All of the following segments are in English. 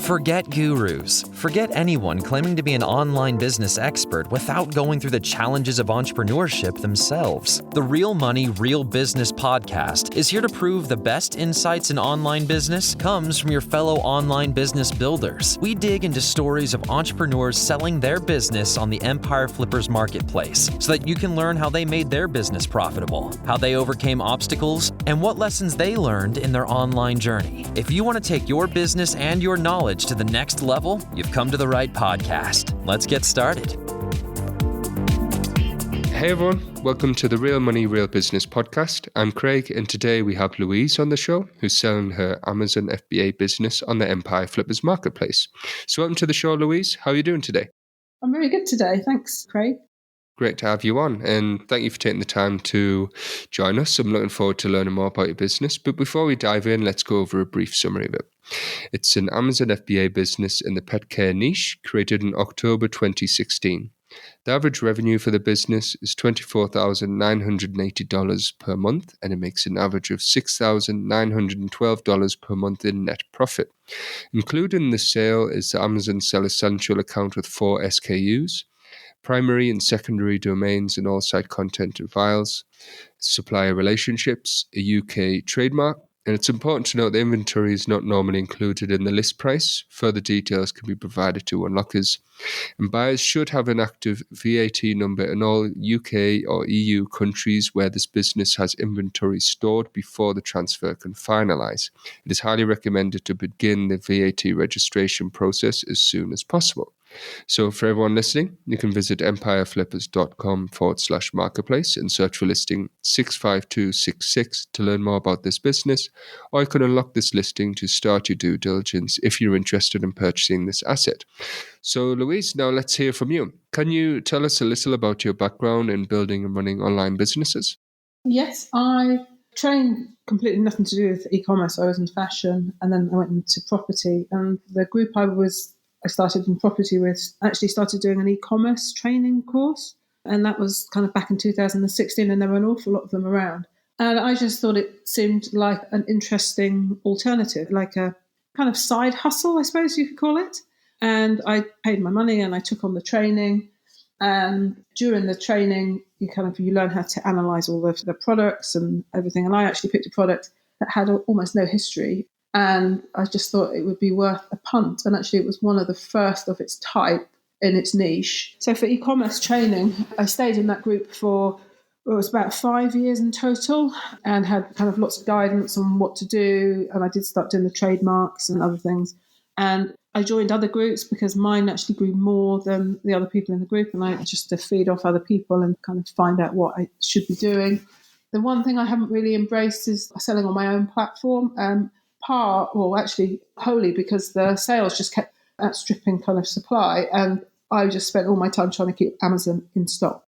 Forget gurus. Forget anyone claiming to be an online business expert without going through the challenges of entrepreneurship themselves. The Real Money, Real Business podcast is here to prove the best insights in online business comes from your fellow online business builders. We dig into stories of entrepreneurs selling their business on the Empire Flippers marketplace so that you can learn how they made their business profitable, how they overcame obstacles, and what lessons they learned in their online journey. If you want to take your business and your knowledge to the next level, you've come to the right podcast. Let's get started. Hey everyone, welcome to the Real Money, Real Business podcast. I'm Craig, and today we have Louise on the show, who's selling her Amazon FBA business on the Empire Flippers marketplace. So welcome to the show, Louise. How are you doing today? I'm very good today. Thanks, Craig. Great to have you on, and thank you for taking the time to join us. I'm looking forward to learning more about your business. But before we dive in, let's go over a brief summary of it. It's an Amazon FBA business in the pet care niche, created in October 2016. The average revenue for the business is $24,980 per month, and it makes an average of $6,912 per month in net profit. Included in the sale is the Amazon Seller Central account with 4 SKUs, primary and secondary domains and all site content and files, supplier relationships, a UK trademark, and it's important to note the inventory is not normally included in the list price. Further details can be provided to unlockers. And buyers should have an active VAT number in all UK or EU countries where this business has inventory stored before the transfer can finalise. It is highly recommended to begin the VAT registration process as soon as possible. So for everyone listening, you can visit empireflippers.com/marketplace and search for listing 65266 to learn more about this business, or you can unlock this listing to start your due diligence if you're interested in purchasing this asset. So Louise, now let's hear from you. Can you tell us a little about your background in building and running online businesses? Yes, I trained completely nothing to do with e-commerce. I was in fashion, and then I went into property, and the group I started in property with actually started doing an e-commerce training course. And that was kind of back in 2016, and there were an awful lot of them around. And I just thought it seemed like an interesting alternative, like a kind of side hustle, I suppose you could call it. And I paid my money and I took on the training. And during the training, you learn how to analyze all of the products and everything. And I actually picked a product that had almost no history. And I just thought it would be worth a punt. And actually, it was one of the first of its type in its niche. So for e-commerce training, I stayed in that group for, it was about 5 years in total, and had kind of lots of guidance on what to do. And I did start doing the trademarks and other things. And I joined other groups because mine actually grew more than the other people in the group. And I just to feed off other people and kind of find out what I should be doing. The one thing I haven't really embraced is selling on my own platform. Wholly because the sales just kept outstripping kind of supply, and I just spent all my time trying to keep Amazon in stock.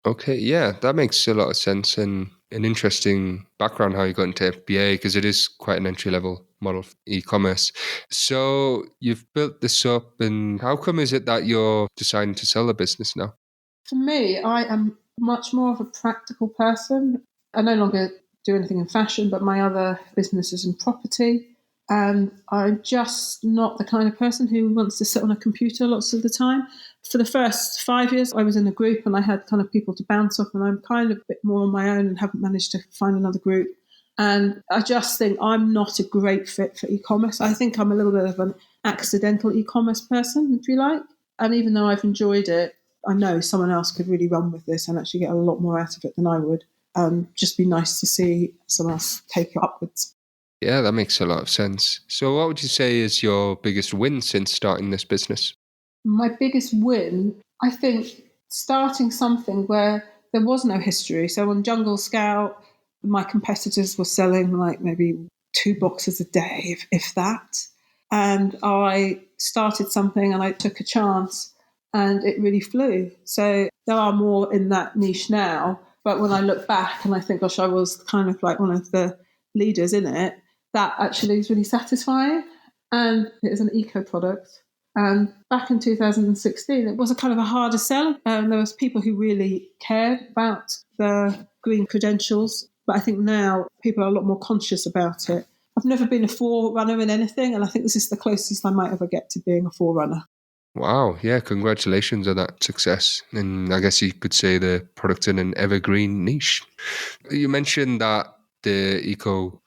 Okay, yeah, that makes a lot of sense, and an interesting background how you got into FBA, because it is quite an entry-level model for e-commerce. So you've built this up, and how come is it that you're deciding to sell the business now? For me, I am much more of a practical person. I no longer do anything in fashion, but my other business is in property. And I'm just not the kind of person who wants to sit on a computer lots of the time. For the first 5 years, I was in a group and I had kind of people to bounce off, and I'm kind of a bit more on my own and haven't managed to find another group. And I just think I'm not a great fit for e-commerce. I think I'm a little bit of an accidental e-commerce person, if you like. And even though I've enjoyed it, I know someone else could really run with this and actually get a lot more out of it than I would. Just be nice to see someone else take it upwards. Yeah, that makes a lot of sense. So what would you say is your biggest win since starting this business? My biggest win, I think, starting something where there was no history. So on Jungle Scout, my competitors were selling like maybe 2 boxes a day, if that. And I started something and I took a chance and it really flew. So there are more in that niche now. But when I look back and I think, gosh, I was kind of like one of the leaders in it, that actually is really satisfying. And it is an eco product. And back in 2016, it was a kind of a harder sell. There was people who really cared about the green credentials. But I think now people are a lot more conscious about it. I've never been a forerunner in anything, and I think this is the closest I might ever get to being a forerunner. Wow, yeah, congratulations on that success. And I guess you could say the product's in an evergreen niche. You mentioned that the eco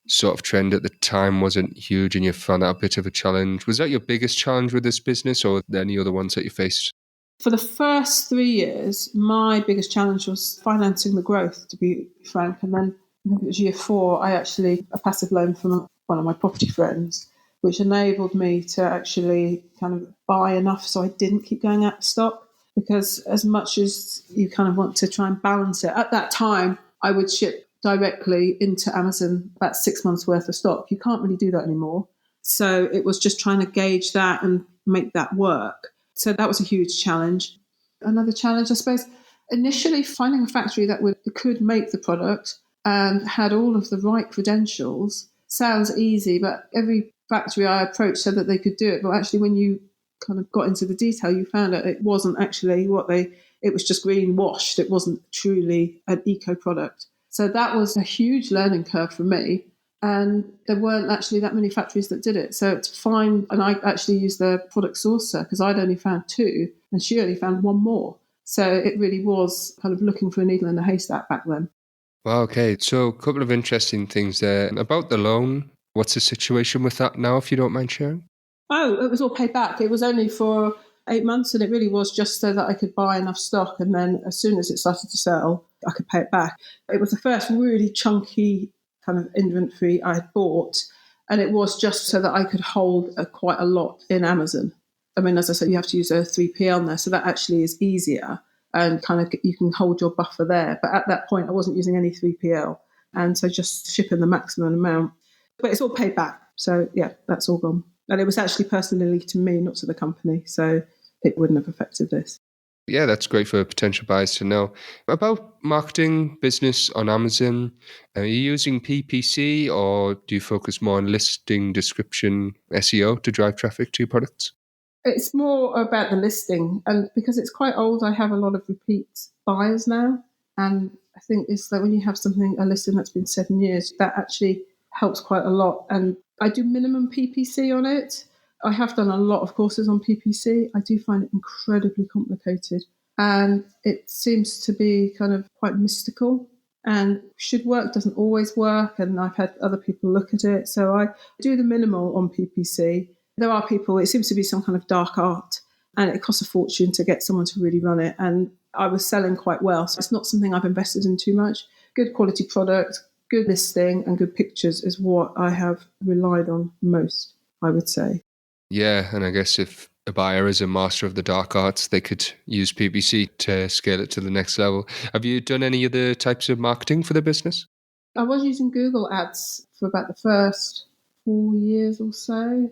sort of trend at the time wasn't huge and you found that a bit of a challenge. Was that your biggest challenge with this business, or were there any other ones that you faced? For the first 3 years, my biggest challenge was financing the growth, to be frank. And then I think it was year 4, I actually a passive loan from one of my property friends, which enabled me to actually kind of buy enough so I didn't keep going out of stock. Because as much as you kind of want to try and balance it, at that time, I would ship directly into Amazon about 6 months worth of stock. You can't really do that anymore. So it was just trying to gauge that and make that work. So that was a huge challenge. Another challenge, I suppose, initially finding a factory that could make the product and had all of the right credentials sounds easy, but every factory I approached said that they could do it. But actually, when you kind of got into the detail, you found out it wasn't actually it was just greenwashed. It wasn't truly an eco product. So that was a huge learning curve for me. And there weren't actually that many factories that did it. So to find, and I actually used the product sourcer because I'd only found 2 and she only found 1 more. So it really was kind of looking for a needle in a haystack back then. Well, okay. So a couple of interesting things there. About the loan, what's the situation with that now, if you don't mind sharing? Oh, it was all paid back. It was only for 8 months and it really was just so that I could buy enough stock. And then as soon as it started to sell, I could pay it back. It was the first really chunky kind of inventory I had bought. And it was just so that I could hold quite a lot in Amazon. I mean, as I said, you have to use a 3PL there. So that actually is easier and kind of you can hold your buffer there. But at that point, I wasn't using any 3PL. And so just shipping the maximum amount. But it's all paid back. So yeah, that's all gone. And it was actually personally to me, not to the company. So it wouldn't have affected this. Yeah, that's great for potential buyers to know. About marketing business on Amazon, are you using PPC or do you focus more on listing, description, SEO to drive traffic to your products? It's more about the listing. And because it's quite old, I have a lot of repeat buyers now. And I think it's that when you have a listing that's been 7 years, that actually helps quite a lot. And I do minimum PPC on it. I have done a lot of courses on PPC. I do find it incredibly complicated. And it seems to be kind of quite mystical and should work, doesn't always work. And I've had other people look at it. So I do the minimal on PPC. There are people, it seems to be some kind of dark art and it costs a fortune to get someone to really run it. And I was selling quite well. So it's not something I've invested in too much. Good quality product, good listing and good pictures is what I have relied on most, I would say. Yeah, and I guess if a buyer is a master of the dark arts, they could use PPC to scale it to the next level. Have you done any other types of marketing for the business? I was using Google Ads for about the first 4 years or so,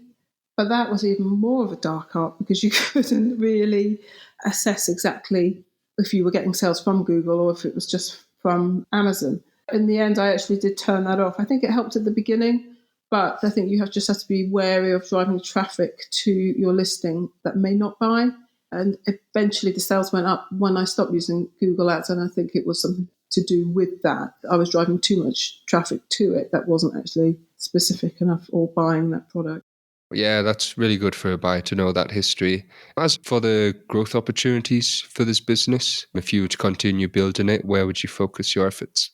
but that was even more of a dark art because you couldn't really assess exactly if you were getting sales from Google or if it was just from Amazon. In the end, I actually did turn that off. I think it helped at the beginning, but I think you just have to be wary of driving traffic to your listing that may not buy. And eventually the sales went up when I stopped using Google Ads, and I think it was something to do with that. I was driving too much traffic to it that wasn't actually specific enough or buying that product. Yeah, that's really good for a buyer to know that history. As for the growth opportunities for this business, if you were to continue building it, where would you focus your efforts?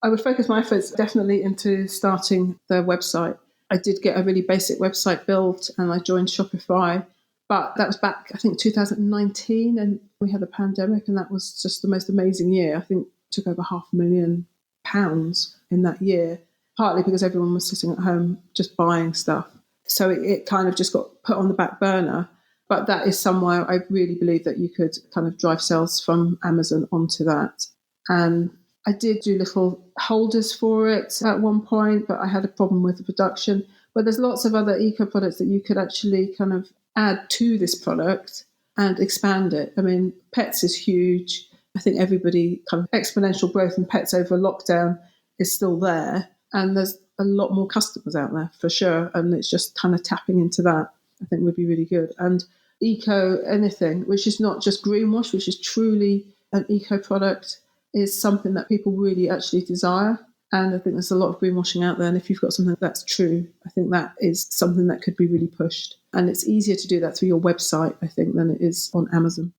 I would focus my efforts definitely into starting the website. I did get a really basic website built and I joined Shopify, but that was back, I think, 2019 and we had the pandemic and that was just the most amazing year. I think it took over £500,000 in that year, partly because everyone was sitting at home just buying stuff. So it kind of just got put on the back burner. But that is somewhere I really believe that you could kind of drive sales from Amazon onto that. And I did do little holders for it at one point, but I had a problem with the production. But there's lots of other eco products that you could actually kind of add to this product and expand it. I mean, pets is huge. I think everybody kind of exponential growth in pets over lockdown is still there. And there's a lot more customers out there for sure. And it's just kind of tapping into that, I think would be really good. And eco anything, which is not just greenwash, which is truly an eco product, is something that people really actually desire. And I think there's a lot of greenwashing out there. And if you've got something that's true, I think that is something that could be really pushed. And it's easier to do that through your website, I think, than it is on Amazon.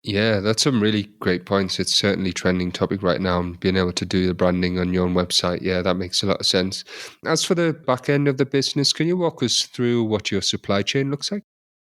Yeah, that's some really great points. It's certainly trending topic right now, and being able to do the branding on your own website. Yeah, that makes a lot of sense. As for the back end of the business, can you walk us through what your supply chain looks like?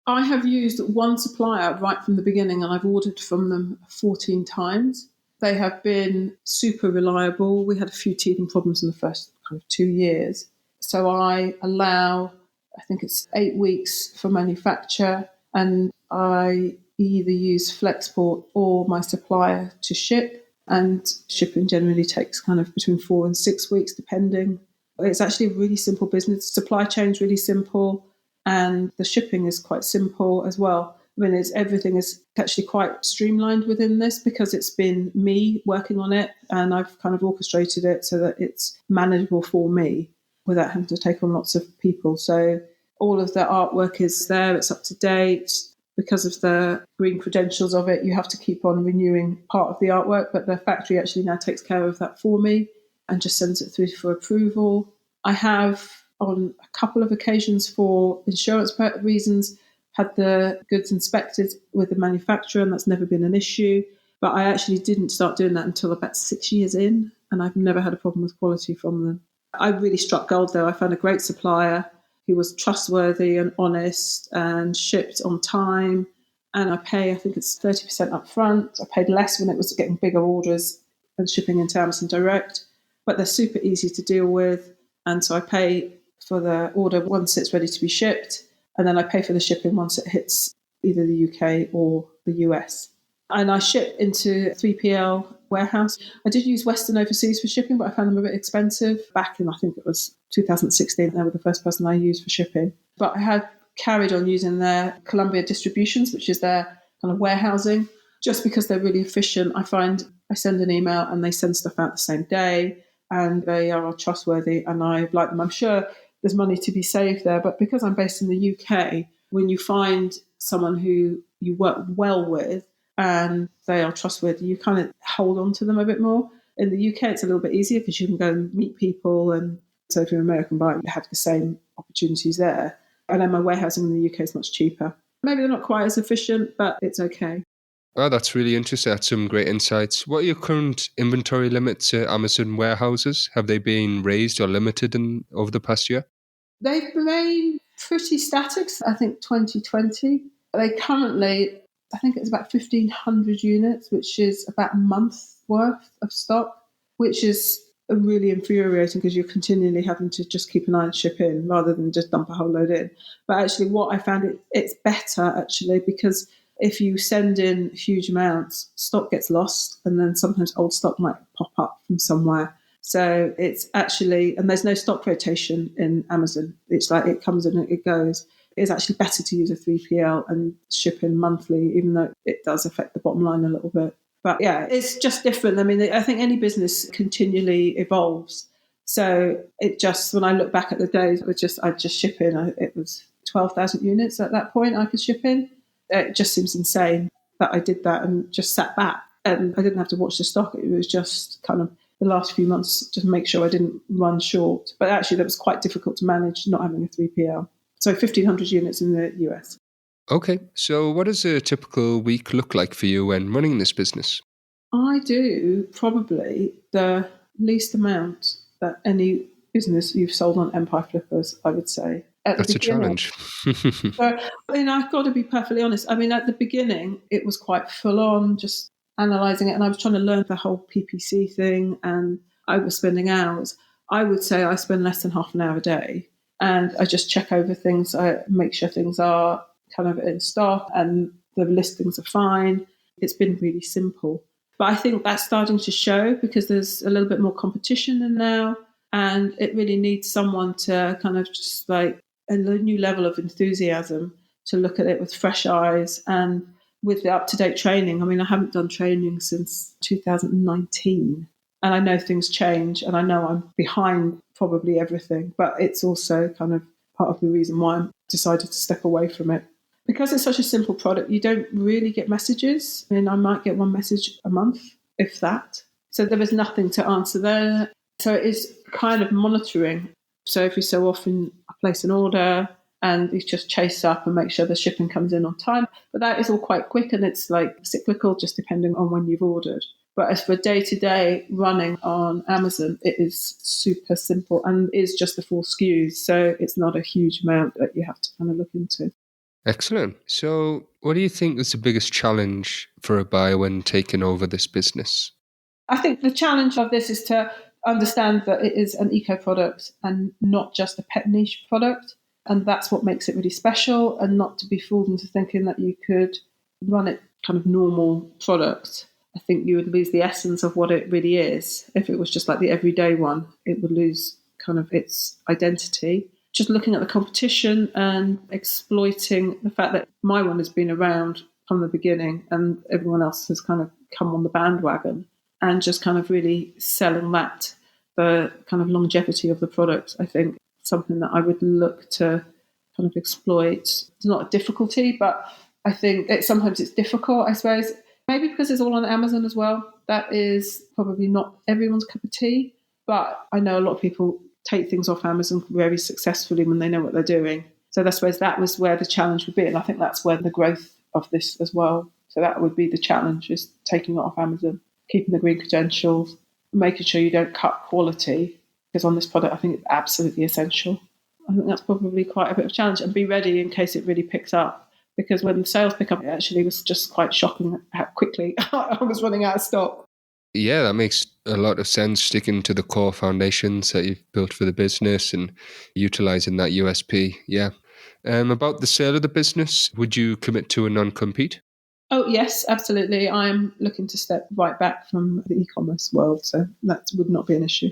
I have used one supplier right from the beginning, and I've ordered from them 14 times. They have been super reliable. We had a few teething problems in the first kind of 2 years. So I allow, I think it's 8 weeks for manufacture, and I either use Flexport or my supplier to ship. And shipping generally takes kind of between 4 and 6 weeks, depending. It's actually a really simple business. Supply chain is really simple, and the shipping is quite simple as well. I mean, everything is actually quite streamlined within this because it's been me working on it, and I've kind of orchestrated it so that it's manageable for me without having to take on lots of people. So all of the artwork is there, it's up to date. Because of the green credentials of it, you have to keep on renewing part of the artwork, but the factory actually now takes care of that for me and just sends it through for approval. I have, on a couple of occasions for insurance reasons, had the goods inspected with the manufacturer, and that's never been an issue. But I actually didn't start doing that until about 6 years in, and I've never had a problem with quality from them. I really struck gold, though. I found a great supplier who was trustworthy and honest and shipped on time. And I pay, I think it's 30% up front. I paid less when it was getting bigger orders and shipping into Amazon Direct. But they're super easy to deal with. And so I pay for the order once it's ready to be shipped. And then I pay for the shipping once it hits either the UK or the US. And I ship into 3PL warehouse. I did use Western Overseas for shipping, but I found them a bit expensive. Back in, I think it was 2016, they were the first person I used for shipping. But I had carried on using their Columbia Distributions, which is their kind of warehousing, just because they're really efficient. I find I send an email and they send stuff out the same day, and they are trustworthy, and I like them. I'm sure there's money to be saved there, but because I'm based in the UK, when you find someone who you work well with and they are trustworthy, you kind of hold on to them a bit more. In the UK, it's a little bit easier because you can go and meet people, and so if you're an American buyer, you have the same opportunities there. And then my warehousing in the UK is much cheaper. Maybe they're not quite as efficient, but it's okay. Well, that's really interesting. That's some great insights. What are your current inventory limits at Amazon warehouses? Have they been raised or limited over the past year? They've remained pretty static, I think 2020. They currently, I think it's about 1,500 units, which is about a month's worth of stock, which is really infuriating because you're continually having to just keep an eye and ship in rather than just dump a whole load in. But actually what I found, it's better actually, because if you send in huge amounts, stock gets lost, and then sometimes old stock might pop up from somewhere. So it's actually, and there's no stock rotation in Amazon. It's like it comes and it goes. It's actually better to use a 3PL and ship in monthly, even though it does affect the bottom line a little bit. But yeah, it's just different. I mean, I think any business continually evolves. So it just, when I look back at the days, I'd just ship in. It was 12,000 units at that point I could ship in. It just seems insane that I did that and just sat back. And I didn't have to watch the stock. It was just kind of the last few months just make sure I didn't run short. But actually, that was quite difficult to manage not having a 3PL. So 1,500 units in the US. Okay, so what does a typical week look like for you when running this business? I do probably the least amount that any business you've sold on Empire Flippers, I would say. That's a challenge. So, I've got to be perfectly honest. I mean, at the beginning, it was quite full on, just analysing it, and I was trying to learn the whole PPC thing, and I was spending hours. I would say I spend less than half an hour a day, and I just check over things. I make sure things are kind of in stock and the listings are fine. It's been really simple. But I think that's starting to show because there's a little bit more competition in now, and it really needs someone to kind of just like a new level of enthusiasm to look at it with fresh eyes and with the up-to-date training. I mean, I haven't done training since 2019, and I know things change, and I know I'm behind probably everything, but it's also kind of part of the reason why I decided to step away from it. Because it's such a simple product, you don't really get messages. I mean, I might get one message a month, if that. So there was nothing to answer there. So it is kind of monitoring. So every so often I place an order and you just chase up and make sure the shipping comes in on time. But that is all quite quick and it's like cyclical, just depending on when you've ordered. But as for day-to-day running on Amazon, it is super simple and is just the 4 SKUs. So it's not a huge amount that you have to kind of look into. Excellent. So what do you think is the biggest challenge for a buyer when taking over this business? I think the challenge of this is to understand that it is an eco product and not just a pet niche product. And that's what makes it really special, and not to be fooled into thinking that you could run it kind of normal product. I think you would lose the essence of what it really is. If it was just like the everyday one, it would lose kind of its identity. Just looking at the competition and exploiting the fact that my one has been around from the beginning and everyone else has kind of come on the bandwagon, and just kind of really selling that, the kind of longevity of the product, I think something that I would look to kind of exploit. It's not a difficulty, but I think sometimes it's difficult, I suppose. Maybe because it's all on Amazon as well. That is probably not everyone's cup of tea, but I know a lot of people take things off Amazon very successfully when they know what they're doing. So I suppose that was where the challenge would be, and I think that's where the growth of this as well. So that would be the challenge, is taking it off Amazon, keeping the green credentials, making sure you don't cut quality, because on this product I think it's absolutely essential. I think that's probably quite a bit of a challenge, and be ready in case it really picks up. Because when the sales pick up, it actually was just quite shocking how quickly I was running out of stock. Yeah, that makes a lot of sense, sticking to the core foundations that you've built for the business and utilising that USP. Yeah. About the sale of the business, would you commit to a non-compete? Oh, yes, absolutely. I'm looking to step right back from the e-commerce world, so that would not be an issue.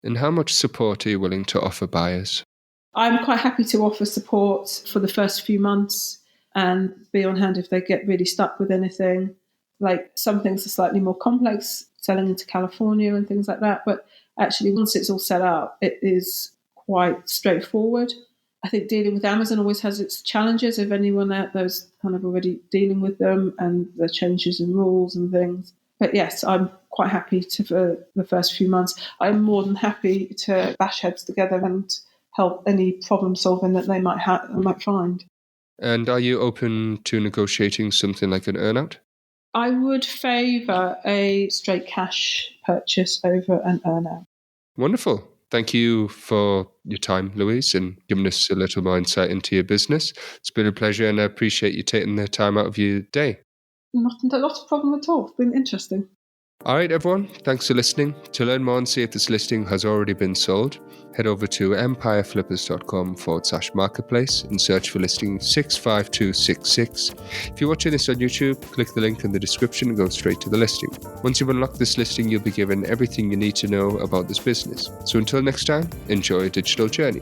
And how much support are you willing to offer buyers? I'm quite happy to offer support for the first few months and be on hand if they get really stuck with anything. Like, some things are slightly more complex, selling into California and things like that. But actually, once it's all set up, it is quite straightforward. I think dealing with Amazon always has its challenges. If anyone out there's kind of already dealing with them and the changes in rules and things. But yes, I'm quite happy for the first few months. I'm more than happy to bash heads together and help any problem solving that they might find. And are you open to negotiating something like an earnout? I would favour a straight cash purchase over an earnout. Wonderful. Thank you for your time, Louise, and giving us a little more insight into your business. It's been a pleasure, and I appreciate you taking the time out of your day. Not a problem at all. It's been interesting. All right, everyone. Thanks for listening. To learn more and see if this listing has already been sold, head over to empireflippers.com/marketplace and search for listing 65266. If you're watching this on YouTube, click the link in the description and go straight to the listing. Once you've unlocked this listing, you'll be given everything you need to know about this business. So until next time, enjoy your digital journey.